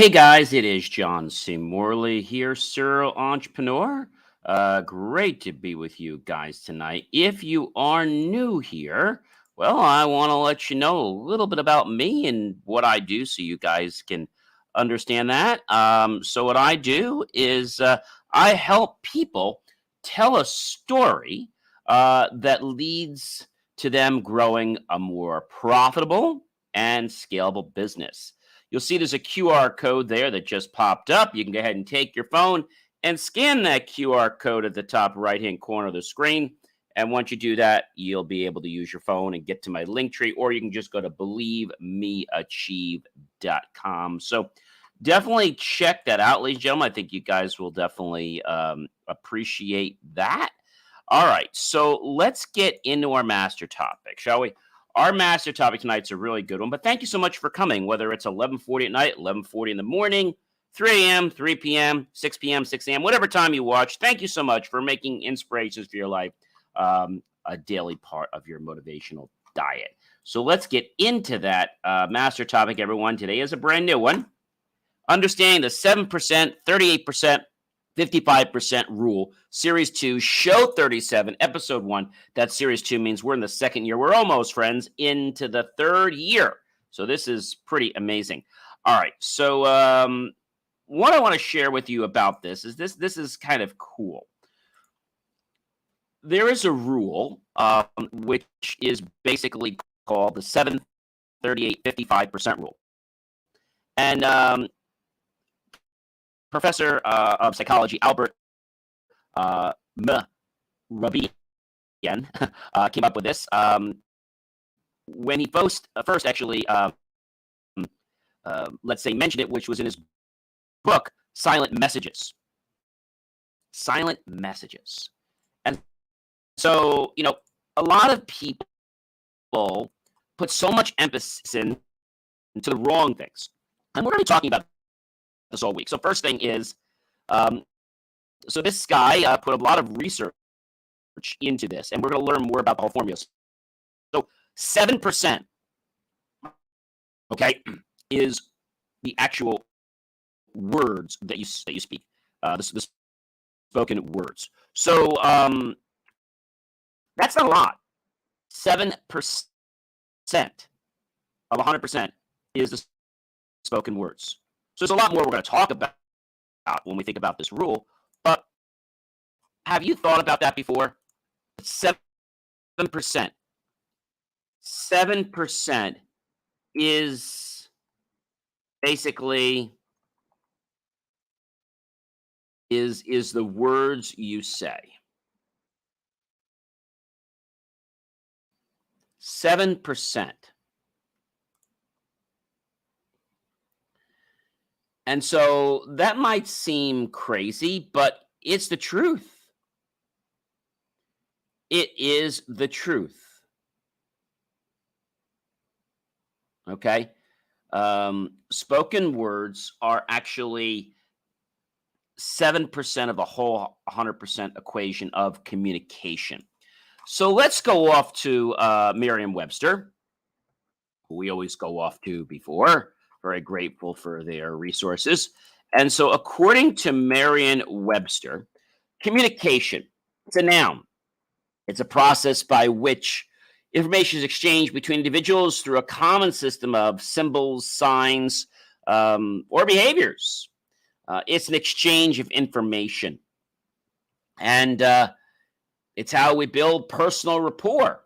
Hey guys, it is John C. Morley here, serial entrepreneur. Great to be with you guys tonight. If you are new here, well, I want to let you know a little bit about me and what I do so you guys can understand that. So, what I do is I help people tell a story that leads to them growing a more profitable and scalable business. You'll see there's a QR code there that just popped up. You can go ahead and take your phone and scan that QR code at the top right-hand corner of the screen. And once you do that, you'll be able to use your phone and get to my link tree, or you can just go to believemeachieve.com. So definitely check that out, ladies and gentlemen. I think you guys will definitely appreciate that. All right, so let's get into our master topic, shall we? Our master topic tonight's a really good one, but thank you so much for coming, whether it's 11:40 at night, 11:40 in the morning, 3 a.m., 3 p.m., 6 p.m., 6 a.m., whatever time you watch. Thank you so much for making inspirations for your life a daily part of your motivational diet. So let's get into that master topic, everyone. Today is a brand new one. Understanding the 7%, 38%, 55% rule, series 2, show 37, episode 1. That series 2 means we're in the second year. We're almost, friends, into the third year. So this is pretty amazing. All right. So what I want to share with you about this is kind of cool. There is a rule which is basically called the 7, 38, 55% rule. And Professor of psychology Albert Mehrabian came up with this when he first actually, let's say, mentioned it, which was in his book, Silent Messages. Silent Messages. And so, a lot of people put so much emphasis into the wrong things. And we're going to be talking about this all week. So first thing is, so this guy put a lot of research into this, and we're going to learn more about the whole formula. So 7%, okay, is the actual words that you speak, the spoken words. So that's not a lot. 7% of 100% is the spoken words. So there's a lot more we're going to talk about when we think about this rule. But have you thought about that before? 7%. 7% is basically is the words you say. 7%. And so that might seem crazy, but it's the truth. It is the truth. Okay? Spoken words are actually 7% of the whole 100% equation of communication. So let's go off to Merriam-Webster, who we always go off to before. Very grateful for their resources. And so according to Merriam-Webster, communication, it's a noun. It's a process by which information is exchanged between individuals through a common system of symbols, signs, or behaviors. It's an exchange of information. And it's how we build personal rapport.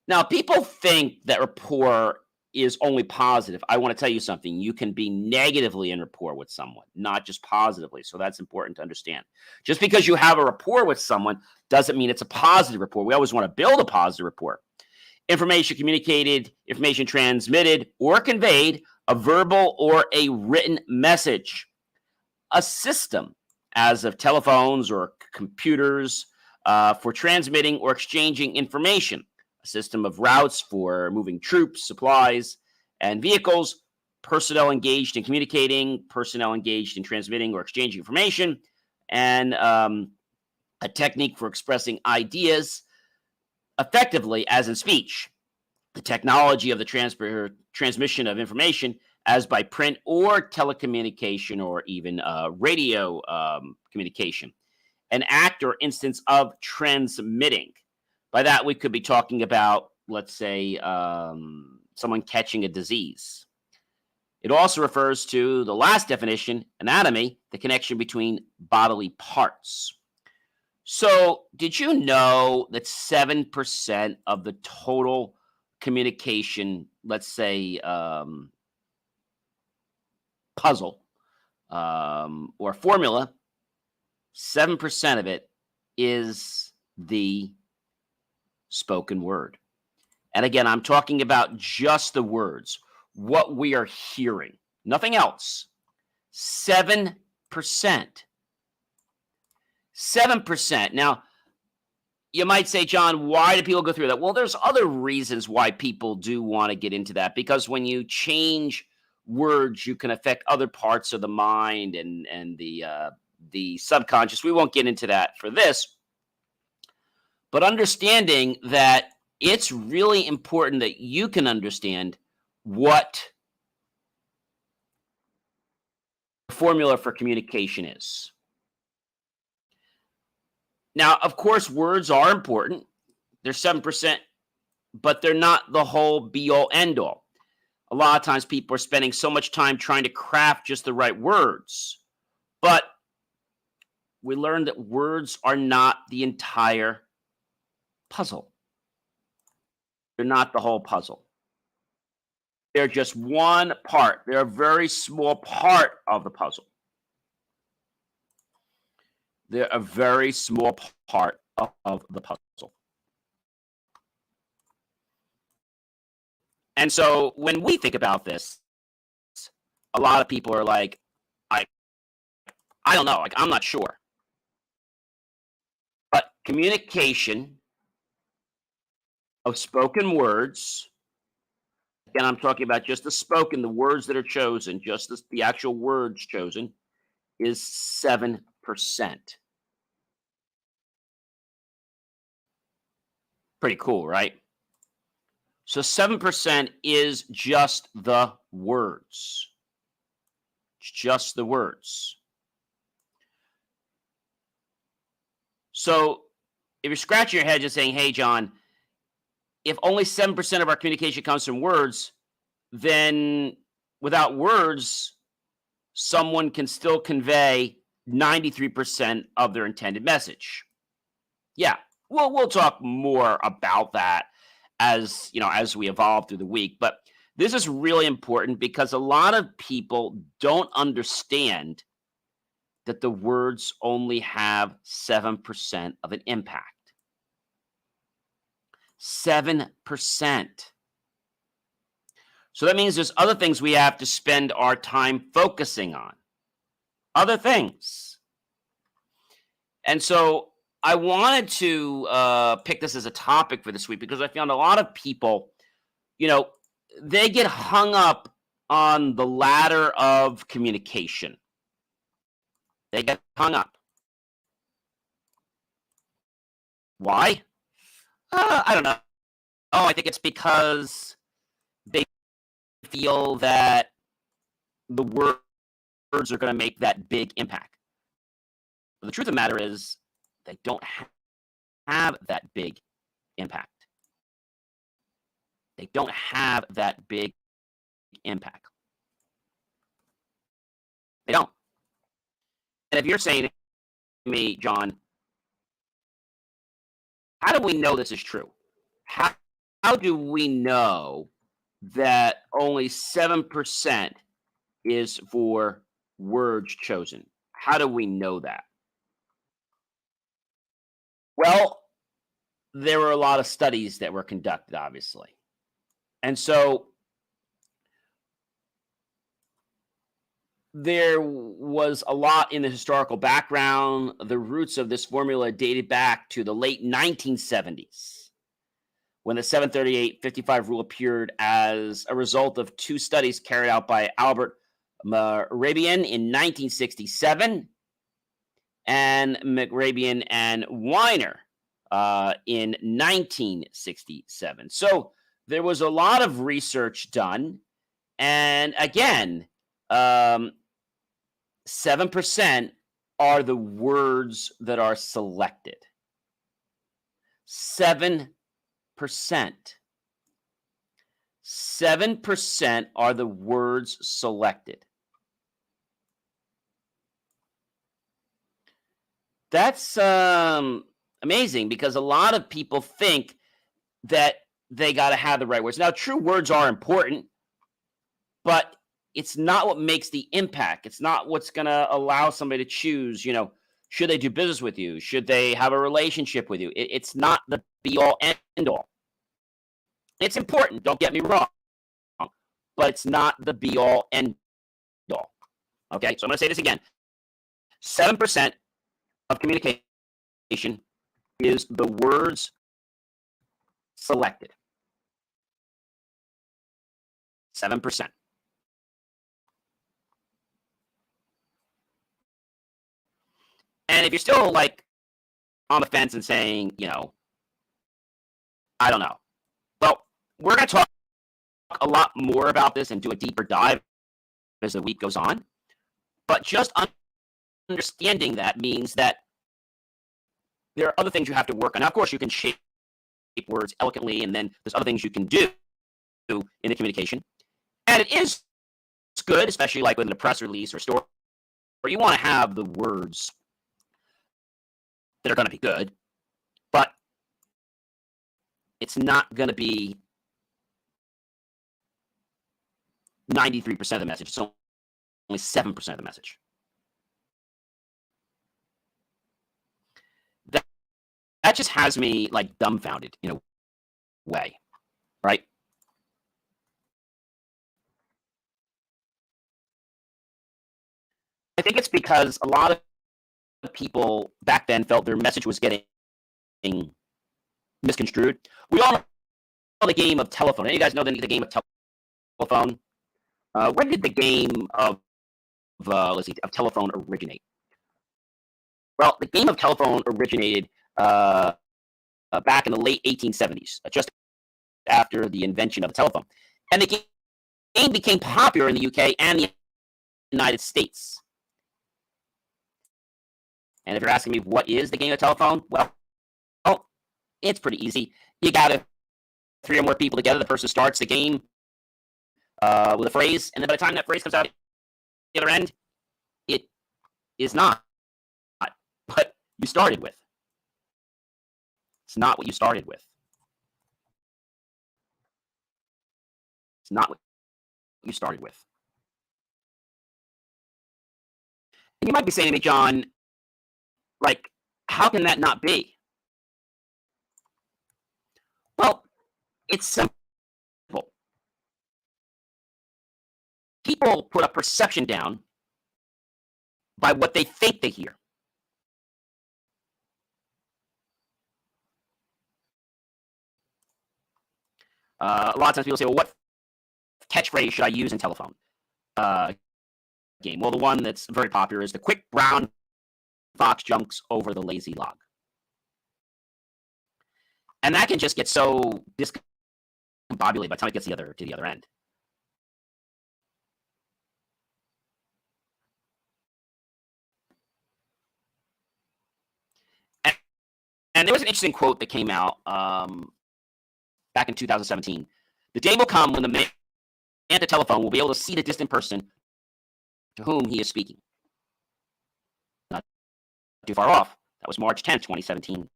Now, people think that rapport is only positive. I want to tell you something. You can be negatively in rapport with someone, not just positively. So that's important to understand. Just because you have a rapport with someone doesn't mean it's a positive rapport. We always want to build a positive rapport. Information communicated, information transmitted or conveyed, a verbal or a written message. A system, as of telephones or computers, for transmitting or exchanging information. A system of routes for moving troops, supplies, and vehicles, personnel engaged in communicating, personnel engaged in transmitting or exchanging information, and a technique for expressing ideas effectively, as in speech. The technology of the transmission of information as by print or telecommunication or even radio communication, an act or instance of transmitting. By that, we could be talking about, let's say, someone catching a disease. It also refers to the last definition, anatomy, the connection between bodily parts. So, did you know that 7% of the total communication, let's say, puzzle or formula, 7% of it is the spoken word? And again, I'm talking about just the words, what we are hearing, nothing else. 7%. 7%. Now, you might say, John, why do people go through that? Well, there's other reasons why people do want to get into that, because when you change words, you can affect other parts of the mind and the subconscious. We won't get into that for this, but understanding that it's really important that you can understand what the formula for communication is. Now, of course, words are important. They're 7%, but they're not the whole be-all, end-all. A lot of times people are spending so much time trying to craft just the right words. But we learned that words are not the entire puzzle. They're not the whole puzzle. They're just one part. They're a very small part of the puzzle. They're a very small part of the puzzle. And so when we think about this, a lot of people are like, I don't know, like I'm not sure. But communication of spoken words, again, I'm talking about just the spoken, the words that are chosen, just the actual words chosen, is 7%. Pretty cool, right? So 7% is just the words. It's just the words. So if you're scratching your head just saying, hey, John, if only 7% of our communication comes from words, then without words, someone can still convey 93% of their intended message. Yeah, we'll talk more about that as we evolve through the week. But this is really important because a lot of people don't understand that the words only have 7% of an impact. 7%. So that means there's other things we have to spend our time focusing on. Other things. And so I wanted to pick this as a topic for this week because I found a lot of people, they get hung up on the ladder of communication. They get hung up. Why? I don't know. Oh, I think it's because they feel that the words are going to make that big impact. But the truth of the matter is they don't have that big impact. They don't have that big impact. They don't. And if you're saying to me, John, how do we know this is true? How do we know that only 7% is for words chosen? How do we know that? Well, there were a lot of studies that were conducted, obviously. And so there was a lot in the historical background. The roots of this formula dated back to the late 1970s, when the 738-55 rule appeared as a result of two studies carried out by Albert Mehrabian in 1967 and Mehrabian and Weiner in 1967. So there was a lot of research done, And again, 7% are the words that are selected. 7%. 7% are the words selected. That's amazing because a lot of people think that they got to have the right words. Now, true words are important, but it's not what makes the impact. It's not what's going to allow somebody to choose, should they do business with you? Should they have a relationship with you? It's not the be all end all. It's important, don't get me wrong, but it's not the be all end all. Okay, so I'm going to say this again. 7% of communication is the words selected. 7%. And if you're still like on the fence and saying, I don't know. Well, we're going to talk a lot more about this and do a deeper dive as the week goes on. But just understanding that means that there are other things you have to work on. Now, of course, you can shape words eloquently, and then there's other things you can do in the communication. And it is good, especially like within a press release or story, where you want to have the words that are going to be good, but it's not going to be 93% of the message. It's only 7% of the message. That just has me like dumbfounded in a way, right? I think it's because a lot of people back then felt their message was getting misconstrued. We all know the game of telephone. Any of you guys know the game of telephone? When did the game of telephone originate? Well, the game of telephone originated back in the late 1870s, just after the invention of the telephone. And the game became popular in the UK and the United States. And if you're asking me what is the game of telephone, well, it's pretty easy. You gather 3 or more people together. The person starts the game with a phrase, and then by the time that phrase comes out the other end, it is not what you started with. It's not what you started with. It's not what you started with. And you might be saying to me, John, like, how can that not be? Well, it's simple. People put a perception down by what they think they hear. A lot of times people say, well, what catchphrase should I use in telephone game? Well, the one that's very popular is the quick brown fox jumps over the lazy log. And that can just get so discombobulated by the time it gets to the other end. And there was an interesting quote that came out back in 2017. The day will come when the man at the telephone will be able to see the distant person to whom he is speaking. Not too far off. That was March 10th, 2017.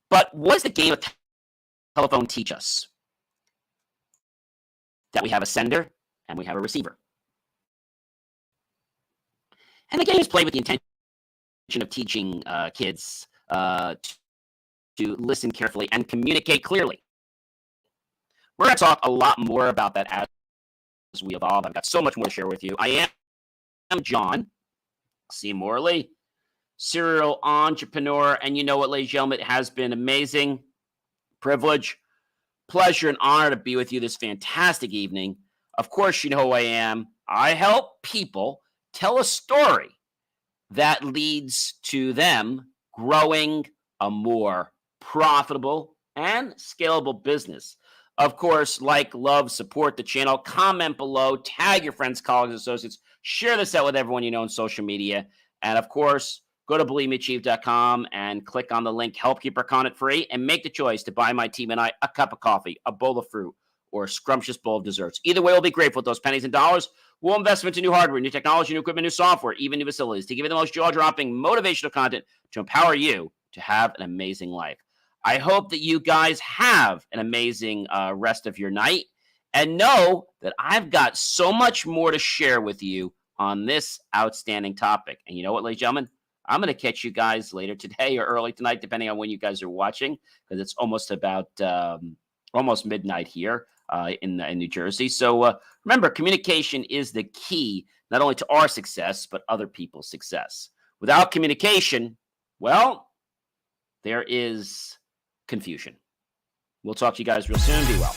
But what does the game of telephone teach us? That we have a sender and we have a receiver. And the game is played with the intention of teaching kids to listen carefully and communicate clearly. We're going to talk a lot more about that as we evolve. I've got so much more to share with you. I am John C. Morley, serial entrepreneur. And you know what, ladies and gentlemen, it has been amazing, privilege, pleasure, and honor to be with you this fantastic evening. Of course, you know who I am. I help people tell a story that leads to them growing a more profitable and scalable business. Of course, like, love, support the channel, comment below, tag your friends, colleagues, associates, share this out with everyone you know on social media. And of course, go to believemeachieve.com and click on the link, help keep our content free, and make the choice to buy my team and I a cup of coffee, a bowl of fruit, or a scrumptious bowl of desserts. Either way, we'll be grateful with those pennies and dollars. We'll invest into new hardware, new technology, new equipment, new software, even new facilities to give you the most jaw-dropping, motivational content to empower you to have an amazing life. I hope that you guys have an amazing rest of your night, and know that I've got so much more to share with you on this outstanding topic. And you know what, ladies and gentlemen? I'm going to catch you guys later today or early tonight, depending on when you guys are watching, because it's almost about almost midnight here in New Jersey. So remember, communication is the key, not only to our success, but other people's success. Without communication, well, there is confusion. We'll talk to you guys real soon. Be well.